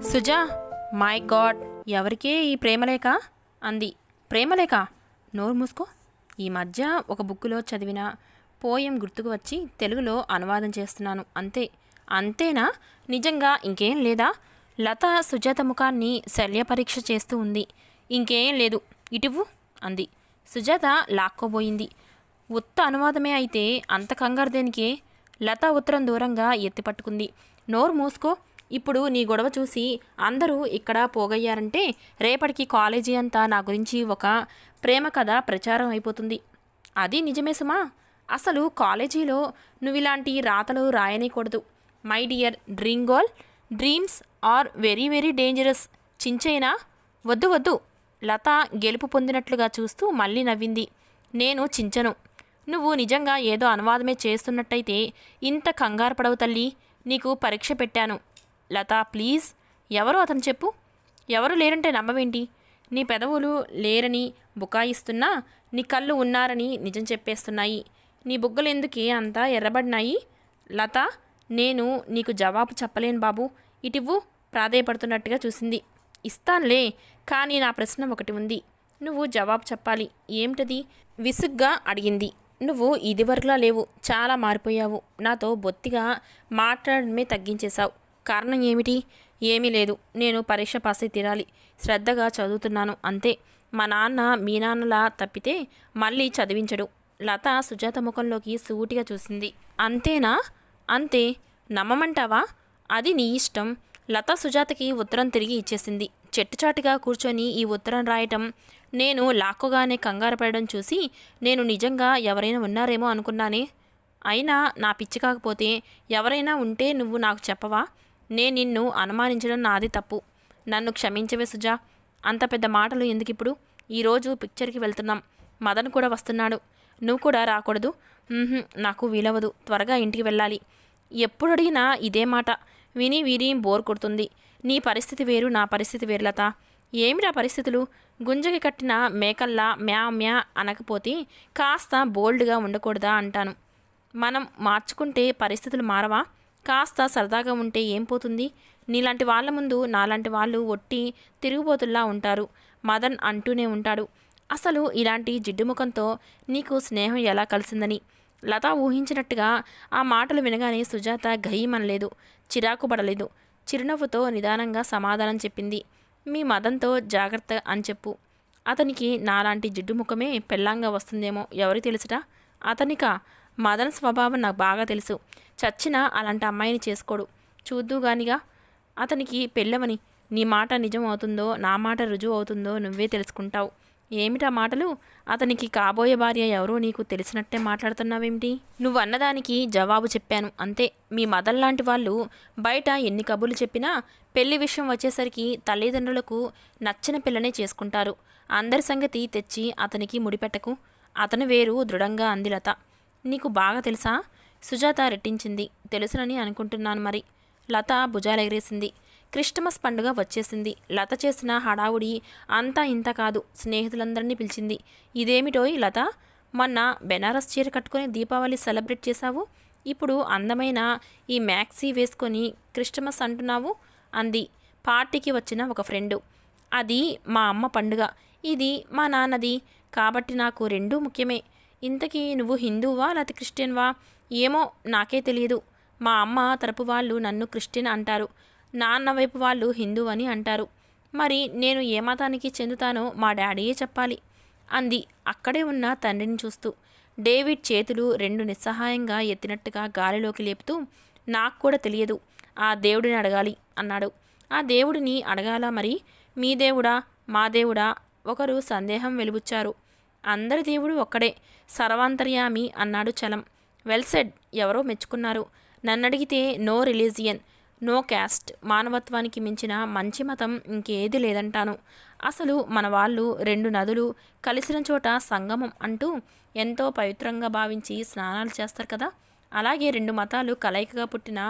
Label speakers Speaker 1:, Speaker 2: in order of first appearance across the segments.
Speaker 1: Suja, my God, ఎవరికే ఈ ప్రేమలేఖ అంది. ప్రేమలేఖ? నోరు మూసుకో. ఈ మధ్య ఒక బుక్కులో చదివిన పోయం గుర్తుకు వచ్చి తెలుగులో అనువాదం చేస్తున్నాను అంతే. అంతేనా? నిజంగా ఇంకేం లేదా? లత సుజాత ముఖాన్ని శల్య పరీక్ష చేస్తూ ఉంది. ఇంకేం లేదు, ఇటువు అంది. సుజాత లాక్కోబోయింది. ఉత్త అనువాదమే అయితే అంత కంగారు దేనికే? లత ఉత్తరం దూరంగా ఎత్తిపట్టుకుంది. నోరు మూసుకో. ఇప్పుడు నీ గొడవ చూసి అందరూ ఇక్కడ పోగయ్యారంటే రేపటికి కాలేజీ అంతా నా గురించి ఒక ప్రేమ కథ ప్రచారం అయిపోతుంది. అది నిజమే సుమా. అసలు కాలేజీలో నువ్విలాంటి రాతలు రాయనేకూడదు. మై డియర్ డ్రింగోల్, dreams are very very dangerous. చించైనా? వద్దు వద్దు. లత గెలుపు పొందినట్లుగా చూస్తూ మళ్ళీ నవ్వింది. నేను చించను. నువ్వు నిజంగా ఏదో అనువాదమే చేస్తున్నట్టయితే ఇంత కంగారు పడవు తల్లి. నీకు పరీక్ష పెట్టాను. లత ప్లీజ్. ఎవరు అతను చెప్పు. ఎవరు లేరంటే నమ్మవేంటి? నీ పెదవులు లేరని బుకాయిస్తున్నా నీ కళ్ళు ఉన్నారని నిజం చెప్పేస్తున్నాయి. నీ బుగ్గలు ఎందుకే అంతా ఎర్రబడినాయి? లత, నేను నీకు జవాబు చెప్పలేను బాబు. ఇటివ్వు. ప్రాధేయపడుతున్నట్టుగా చూసింది. ఇస్తానులే, కానీ నా ప్రశ్న ఒకటి ఉంది. నువ్వు జవాబు చెప్పాలి. ఏమిటది? విసుగ్గా అడిగింది. నువ్వు ఇదివరకులా లేవు, చాలా మారిపోయావు. నాతో బొత్తిగా మాట్లాడమే తగ్గించేశావు. కారణం ఏమిటి? ఏమీ లేదు. నేను పరీక్ష పాస్ అయి తీరాలి. శ్రద్ధగా చదువుతున్నాను అంతే. మా నాన్న మీ నాన్నలా తప్పితే మళ్ళీ చదివించడు. లత సుజాత ముఖంలోకి సూటిగా చూసింది. అంతేనా? అంతే. నమ్మమంటావా? అది నీ ఇష్టం. లత సుజాతకి ఉత్తరం తిరిగి ఇచ్చేసింది. చెట్టుచాటుగా కూర్చొని ఈ ఉత్తరం రాయటం, నేను లాక్కోగానే కంగారు పడడం చూసి నేను నిజంగా ఎవరైనా ఉన్నారేమో అనుకున్నానే. అయినా నా పిచ్చి కాకపోతే ఎవరైనా ఉంటే నువ్వు నాకు చెప్పవా? నేను నిన్ను అనుమానించడం నాది తప్పు. నన్ను క్షమించవే సుజా. అంత పెద్ద మాటలు ఎందుకిప్పుడు? ఈరోజు పిక్చర్కి వెళ్తున్నాం. మదన్ కూడా వస్తున్నాడు. నువ్వు కూడా రాకూడదు? నాకు వీలవదు. త్వరగా ఇంటికి వెళ్ళాలి. ఎప్పుడు అడిగినా ఇదే మాట విని వీరి బోర్ కొడుతుంది. నీ పరిస్థితి వేరు, నా పరిస్థితి వేరు లత. ఏమిటా పరిస్థితులు? గుంజకి కట్టిన మేకల్లా మ్యా మ్యా అనకపోతే కాస్త బోల్డ్గా ఉండకూడదా అంటాను. మనం మార్చుకుంటే పరిస్థితులు మారవా? కాస్త సరదాగా ఉంటే ఏం పోతుంది? నీలాంటి వాళ్ళ ముందు నాలాంటి వాళ్ళు ఒట్టి తిరుగుబోతుల్లా ఉంటారు. మదన్ అంటూనే ఉంటాడు. అసలు ఇలాంటి జిడ్డుముఖంతో నీకు స్నేహం ఎలా కలిసిందని. లత ఊహించినట్టుగా ఆ మాటలు వినగానే సుజాత గయ్యమనలేదు, చిరాకు పడలేదు. చిరునవ్వుతో నిదానంగా సమాధానం చెప్పింది. మీ మదన్తో జాగ్రత్త అని చెప్పు. అతనికి నాలాంటి జిడ్డుముఖమే పెళ్ళాంగా వస్తుందేమో ఎవరికి తెలుసుటా? అతనికా? మదన్ స్వభావం నాకు బాగా తెలుసు. చచ్చినా అలాంటి అమ్మాయిని చేసుకోడు. చూద్దుగానిగా అతనికి పెళ్ళవని. నీ మాట నిజం అవుతుందో నా మాట రుజువు అవుతుందో నువ్వే తెలుసుకుంటావు. ఏమిటా మాటలు? అతనికి కాబోయే భార్య ఎవరో నీకు తెలిసినట్టే మాట్లాడుతున్నావేమిటి? నువ్వు అన్నదానికి జవాబు చెప్పాను అంతే. మీ మదన్ లాంటి వాళ్ళు బయట ఎన్ని కబుర్లు చెప్పినా పెళ్లి విషయం వచ్చేసరికి తల్లిదండ్రులకు నచ్చిన పిల్లనే చేసుకుంటారు. అందరి సంగతి తెచ్చి అతనికి ముడిపెట్టకు. అతను వేరు దృఢంగా అంది లత. నీకు బాగా తెలుసా? సుజాత రెట్టించింది. తెలుసునని అనుకుంటున్నాను మరి. లత భుజాలెగరేసింది. క్రిస్టమస్ పండుగ వచ్చేసింది. లత చేసిన హడావుడి అంతా ఇంత కాదు. స్నేహితులందరినీ పిలిచింది. ఇదేమిటోయ్ లత, మొన్న బెనారస్ చీర కట్టుకొని దీపావళి సెలబ్రేట్ చేశావు. ఇప్పుడు అందమైన ఈ మ్యాక్సీ వేసుకొని క్రిస్టమస్ అంటున్నావు అంది పార్టీకి వచ్చిన ఒక ఫ్రెండు. అది మా అమ్మ పండుగ, ఇది మా నాన్నది. కాబట్టి నాకు రెండూ ముఖ్యమే. ఇంతకీ నువ్వు హిందువా లేకపోతే క్రిస్టియన్వా? ఏమో నాకే తెలియదు. మా అమ్మ తరపు వాళ్ళు నన్ను క్రిస్టియన్ అంటారు, నాన్న వైపు వాళ్ళు హిందూ అని అంటారు. మరి నేను ఏ మతానికి చెందుతానో మా డాడీయే చెప్పాలి అంది అక్కడే ఉన్న తండ్రిని చూస్తూ. డేవిడ్ చేతులు రెండు నిస్సహాయంగా ఎత్తినట్టుగా గాలిలోకి లేపుతూ, నాకు కూడా తెలియదు, ఆ దేవుడిని అడగాలి అన్నాడు. ఆ దేవుడిని అడగాలా మరి? మీ దేవుడా మా దేవుడా? ఒకరు సందేహం వెలుబుచ్చారు. అందరి దేవుడు ఒక్కడే, సర్వాంతర్యామి అన్నాడు చలం. Well said. ఎవరో మెచ్చుకున్నారు. నన్నడిగితే నో రిలీజియన్, నో క్యాస్ట్, మానవత్వానికి మించిన మంచి మతం ఇంకేది లేదంటాను. అసలు మన వాళ్ళు రెండు నదులు కలిసిన చోట సంగమం అంటూ ఎంతో పవిత్రంగా భావించి స్నానాలు చేస్తారు కదా. అలాగే రెండు మతాలు కలయికగా పుట్టిన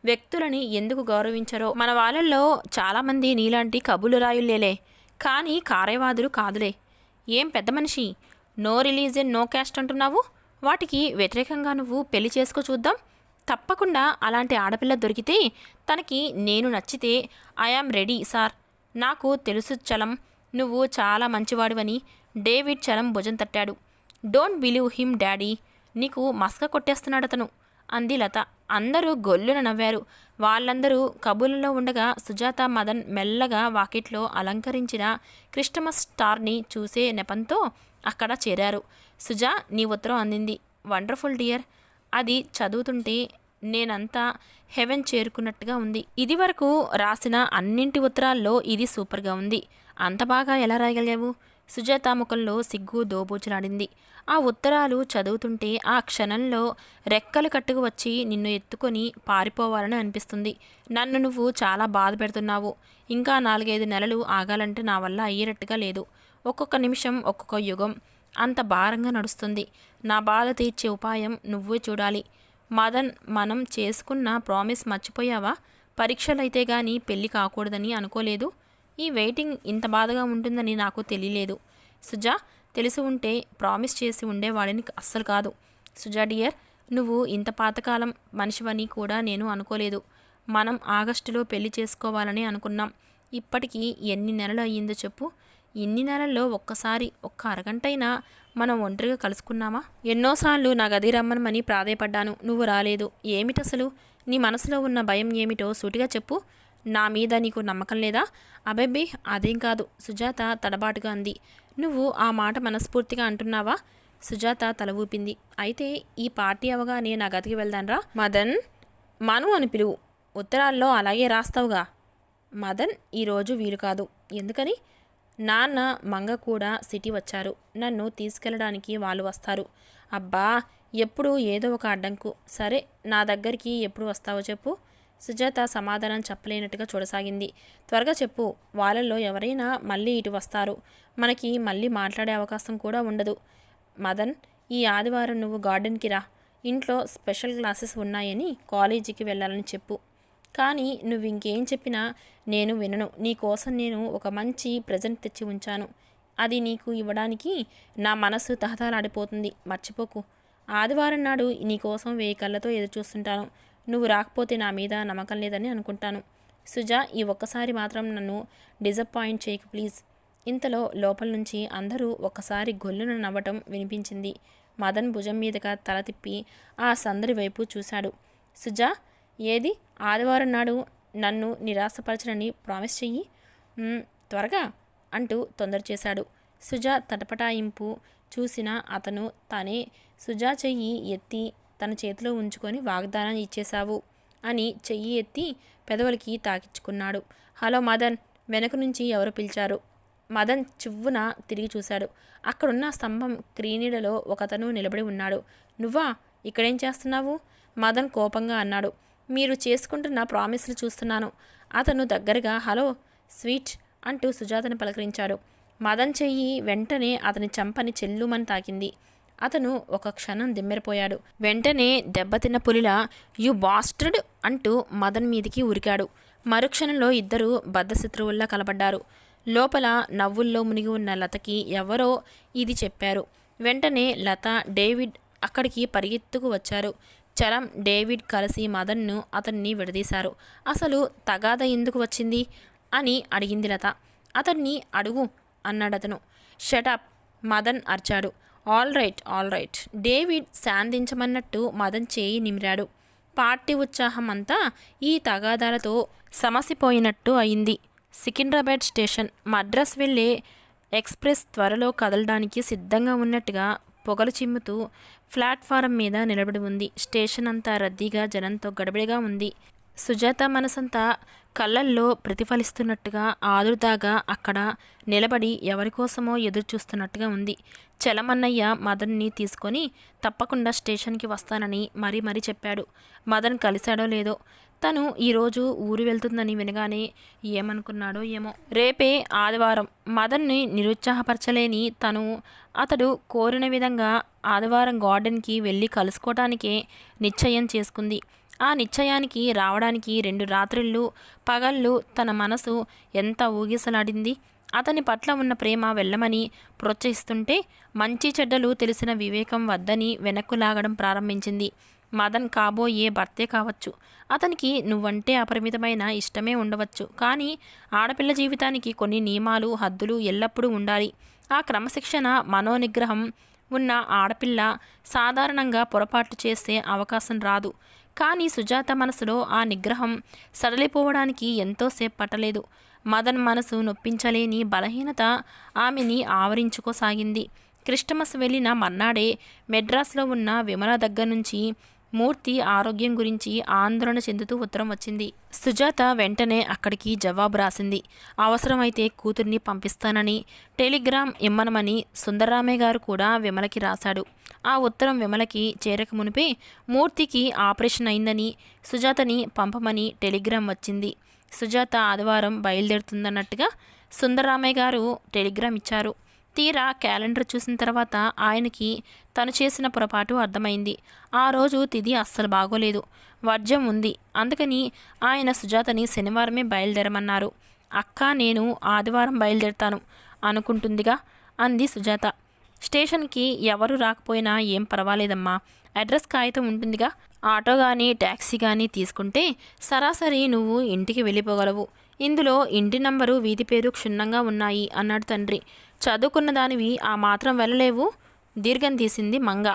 Speaker 1: వ్యక్తులని ఎందుకు గౌరవించరో మన వాళ్ళల్లో చాలామంది నీలాంటి కబులు రాయుల్లేలే, కానీ కార్యవాదులు కాదులే. ఏం పెద్ద మనిషి, నో రిలీజియన్ నో క్యాస్ట్ అంటున్నావు? వాటికి వ్యతిరేకంగా నువ్వు పెళ్లి చేసుకో చూద్దాం. తప్పకుండా అలాంటి ఆడపిల్ల దొరికితే తనకి నేను నచ్చితే ఐఆమ్ రెడీ సార్. నాకు తెలుసు చలం, నువ్వు చాలా మంచివాడివని. డేవిడ్ చలం భుజం తట్టాడు. డోంట్ బిలీవ్ హిమ్ డాడీ, నీకు మస్క కొట్టేస్తున్నాడతను అంది లత. అందరూ గొల్లున నవ్వారు. వాళ్ళందరూ కబుర్లలో ఉండగా సుజాత మదన్ మెల్లగా వాకిట్లో అలంకరించిన క్రిస్టమస్ స్టార్ని చూసే నెపంతో అక్కడ చేరారు. సుజా, నీ ఉత్తరం అందింది. Wonderful dear. అది చదువుతుంటే నేనంతా హెవెన్ చేరుకున్నట్టుగా ఉంది. ఇది వరకు రాసిన అన్నింటి ఉత్తరాల్లో ఇది సూపర్గా ఉంది. అంత బాగా ఎలా రాయగలిగావు? సుజాత ముఖంలో సిగ్గు దోబూచులాడింది. ఆ ఉత్తరాలు చదువుతుంటే ఆ క్షణంలో రెక్కలు కట్టుకు వచ్చి నిన్ను ఎత్తుకొని పారిపోవాలని అనిపిస్తుంది. నన్ను నువ్వు చాలా బాధ పెడుతున్నావు. ఇంకా 4-5 నెలలు ఆగాలంటే నా వల్ల అయ్యేటట్టుగా లేదు. ఒక్కొక్క నిమిషం ఒక్కొక్క యుగం అంత భారంగా నడుస్తుంది. నా బాధ తీర్చే ఉపాయం నువ్వే చూడాలి. మదన్, మనం చేసుకున్న ప్రామిస్ మర్చిపోయావా? పరీక్షలైతే గానీ పెళ్ళి కాకూడదని అనుకోలేదు. ఈ వెయిటింగ్ ఇంత బాధగా ఉంటుందని నాకు తెలియలేదు. సుజా, తెలిసి ఉంటే ప్రామిస్ చేసి ఉండేవాడిని అస్సలు కాదు. సుజా డియర్, నువ్వు ఇంత పాతకాలం మనిషివని కూడా నేను అనుకోలేదు. మనం ఆగస్టులో పెళ్లి చేసుకోవాలని అనుకున్నాం. ఇప్పటికీ ఎన్ని నెలలు అయ్యిందో చెప్పు. ఇన్ని నెలల్లో ఒక్కసారి ఒక్క అరగంటైనా మనం ఒంటరిగా కలుసుకున్నామా? ఎన్నోసార్లు నా గది రమ్మనమని ప్రాధేయపడ్డాను, నువ్వు రాలేదు. ఏమిటసలు నీ మనసులో ఉన్న భయం ఏమిటో సూటిగా చెప్పు. నా మీద నీకు నమ్మకం లేదా? అబెబ్బే, అదేం కాదు, సుజాత తడబాటుగా అంది. నువ్వు ఆ మాట మనస్ఫూర్తిగా అంటున్నావా? సుజాత తల ఊపింది. అయితే ఈ పార్టీ అవగానే నా గదికి వెళ్దాన్రా. మదన్, మను అని పిలువు. ఉత్తరాల్లో అలాగే రాస్తావుగా. మదన్, ఈరోజు వీలు కాదు. ఎందుకని? నాన్న, మంగ కూడా సిటీ వచ్చారు. నన్ను తీసుకెళ్ళడానికి వాళ్ళు వస్తారు. అబ్బా, ఎప్పుడు ఏదో ఒక అడ్డంకు. సరే, నా దగ్గరికి ఎప్పుడు వస్తావో చెప్పు. సుజాత సమాధానం చెప్పలేనట్టుగా చూడసాగింది. త్వరగా చెప్పు. వాళ్ళల్లో ఎవరైనా మళ్ళీ ఇటు వస్తారు. మనకి మళ్ళీ మాట్లాడే అవకాశం కూడా ఉండదు. మదన్, ఈ ఆదివారం నువ్వు గార్డెన్కి రా. ఇంట్లో స్పెషల్ క్లాసెస్ ఉన్నాయని కాలేజీకి వెళ్ళాలని చెప్పు. కానీ నువ్వు ఇంకేం చెప్పినా నేను వినను. నీ కోసం నేను ఒక మంచి ప్రెజెంట్ తెచ్చి ఉంచాను. అది నీకు ఇవ్వడానికి నా మనసు తహతహలాడిపోతుంది. మర్చిపోకు. ఆదివారం నాడు నీకోసం 1000 కళ్ళతో ఎదురుచూస్తుంటాను. నువ్వు రాకపోతే నా మీద నమ్మకం లేదని అనుకుంటాను. సుజా, ఈ ఒక్కసారి మాత్రం నన్ను డిసప్పాయింట్ చేయకు ప్లీజ్. ఇంతలో లోపల నుంచి అందరూ ఒక్కసారి గొల్లున నవ్వటం వినిపించింది. మదన్ భుజం మీదుగా తల తిప్పి ఆ సందడి వైపు చూశాడు. సుజా, ఏది ఆదివారం నాడు నన్ను నిరాశపరచనని ప్రామిస్ చెయ్యి. త్వరగా అంటూ తొందర చేశాడు. సుజా తటపటాయింపు చూసిన అతను తానే సుజా చెయ్యి ఎత్తి తన చేతిలో ఉంచుకొని వాగ్దానం ఇచ్చేశావు అని చెయ్యి ఎత్తి పెదవులకి తాకించుకున్నాడు. హలో మదన్, వెనక నుంచి ఎవరు పిలిచారు? మదన్ చివ్వున తిరిగి చూశాడు. అక్కడున్న స్తంభం క్రీనీడలో ఒకతను నిలబడి ఉన్నాడు. నువ్వా? ఇక్కడేం చేస్తున్నావు? మదన్ కోపంగా అన్నాడు. మీరు చేసుకుంటున్న ప్రామిస్లు చూస్తున్నాను. అతను దగ్గరగా హలో స్వీట్ అంటూ సుజాతను పలకరించాడు. మదన్ చెయ్యి వెంటనే అతని చంపని చెల్లుమని తాకింది. అతను ఒక క్షణం దిమ్మెరిపోయాడు. వెంటనే దెబ్బతిన్న పులిలా యు బాస్టర్డ్ అంటూ మదన్ మీదికి ఉరికాడు. మరుక్షణంలో ఇద్దరూ బద్ధశత్రువుల్లా కలబడ్డారు. లోపల నవ్వుల్లో మునిగి ఉన్న లతకి ఎవరో ఇది చెప్పారు. వెంటనే లత, డేవిడ్ అక్కడికి పరిగెత్తుకు వచ్చారు. చలం, డేవిడ్ కలిసి మదన్ను అతన్ని విడదీశారు. అసలు తగాద ఎందుకు వచ్చింది అని అడిగింది లత. అతన్ని అడుగు అన్నాడతను. షటప్, మదన్ అర్చాడు. All right. డేవిడ్ శాంతించమన్నట్టు మదన్ చేయి నిమిరాడు. పార్టీ ఉత్సాహం అంతా ఈ తగాదాలతో సమసిపోయినట్టు అయింది. సికింద్రాబాద్ స్టేషన్. మద్రాస్ వెళ్ళే ఎక్స్ప్రెస్ త్వరలో కదలడానికి సిద్ధంగా ఉన్నట్టుగా పొగలు చిమ్ముతూ ప్లాట్ఫారం మీద నిలబడి ఉంది. స్టేషన్ అంతా రద్దీగా జనంతో గడబడిగా ఉంది. సుజాత మనసంతా కళ్ళల్లో ప్రతిఫలిస్తున్నట్టుగా ఆదుర్దాగా అక్కడ నిలబడి ఎవరికోసమో ఎదురు చూస్తున్నట్టుగా ఉంది. చలమన్నయ్య మదన్ని తీసుకొని తప్పకుండా స్టేషన్కి వస్తానని మరీ చెప్పాడు. మదన్ కలిశాడో లేదో. తను ఈరోజు ఊరు వెళ్తుందని వినగానే ఏమనుకున్నాడో ఏమో. రేపే ఆదివారం. మదన్ని నిరుత్సాహపరచలేని అతడు కోరిన విధంగా ఆదివారం గార్డెన్కి వెళ్ళి కలుసుకోవటానికే నిశ్చయం చేసుకుంది. ఆ నిశ్చయానికి రావడానికి 2 రాత్రిళ్ళు పగళ్ళు తన మనసు ఎంత ఊగిసలాడింది. అతని పట్ల ఉన్న ప్రేమ వెళ్ళమని ప్రోత్సహిస్తుంటే మంచి చెడ్డలు తెలిసిన వివేకం వద్దని వెనక్కు లాగడం ప్రారంభించింది. మదన్ కాబోయే భర్తే కావచ్చు. అతనికి నువ్వంటే అపరిమితమైన ఇష్టమే ఉండవచ్చు. కానీ ఆడపిల్ల జీవితానికి కొన్ని నియమాలు, హద్దులు ఎల్లప్పుడూ ఉండాలి. ఆ క్రమశిక్షణ, మనోనిగ్రహం ఉన్న ఆడపిల్ల సాధారణంగా పొరపాట్లు చేసే అవకాశం రాదు. కానీ సుజాత మనసులో ఆ నిగ్రహం సడలిపోవడానికి ఎంతోసేపు పట్టలేదు. మదన్ మనసు నొప్పించలేని బలహీనత ఆమెని ఆవరించుకోసాగింది. క్రిస్టమస్ వెళ్ళిన మర్నాడే మెడ్రాస్లో ఉన్న విమల దగ్గర నుంచి మూర్తి ఆరోగ్యం గురించి ఆందోళన చెందుతూ ఉత్తరం వచ్చింది. సుజాత వెంటనే అక్కడికి జవాబు రాసింది. అవసరమైతే కూతుర్ని పంపిస్తానని టెలిగ్రామ్ ఇమ్మనమని సుందరరామయ్య గారు కూడా విమలకి రాశాడు. ఆ ఉత్తరం విమలకి చేరక మునిపే మూర్తికి ఆపరేషన్ అయిందని, సుజాతని పంపమని టెలిగ్రామ్ వచ్చింది. సుజాత ఆదివారం బయలుదేరుతుందన్నట్టుగా సుందరరామయ్య గారు టెలిగ్రామ్ ఇచ్చారు. తీరా క్యాలెండర్ చూసిన తర్వాత ఆయనకి తను చేసిన పొరపాటు అర్థమైంది. ఆ రోజు తిథి అస్సలు బాగోలేదు, వర్జం ఉంది. అందుకని ఆయన సుజాతని శనివారమే బయలుదేరమన్నారు. అక్క, నేను ఆదివారం బయలుదేరుతాను అనుకుంటుందిగా అంది సుజాత. స్టేషన్కి ఎవరు రాకపోయినా ఏం పర్వాలేదమ్మా, అడ్రస్ కాగితం ఉంటుందిగా. ఆటో కానీ ట్యాక్సీ కానీ తీసుకుంటే సరాసరి నువ్వు ఇంటికి వెళ్ళిపోగలవు. ఇందులో ఇంటి నంబరు, వీధి పేరు క్షుణ్ణంగా ఉన్నాయి అన్నాడు తండ్రి. చదువుకున్న దానివి ఆ మాత్రం వెళ్ళలేవు? దీర్ఘం తీసింది మంగ.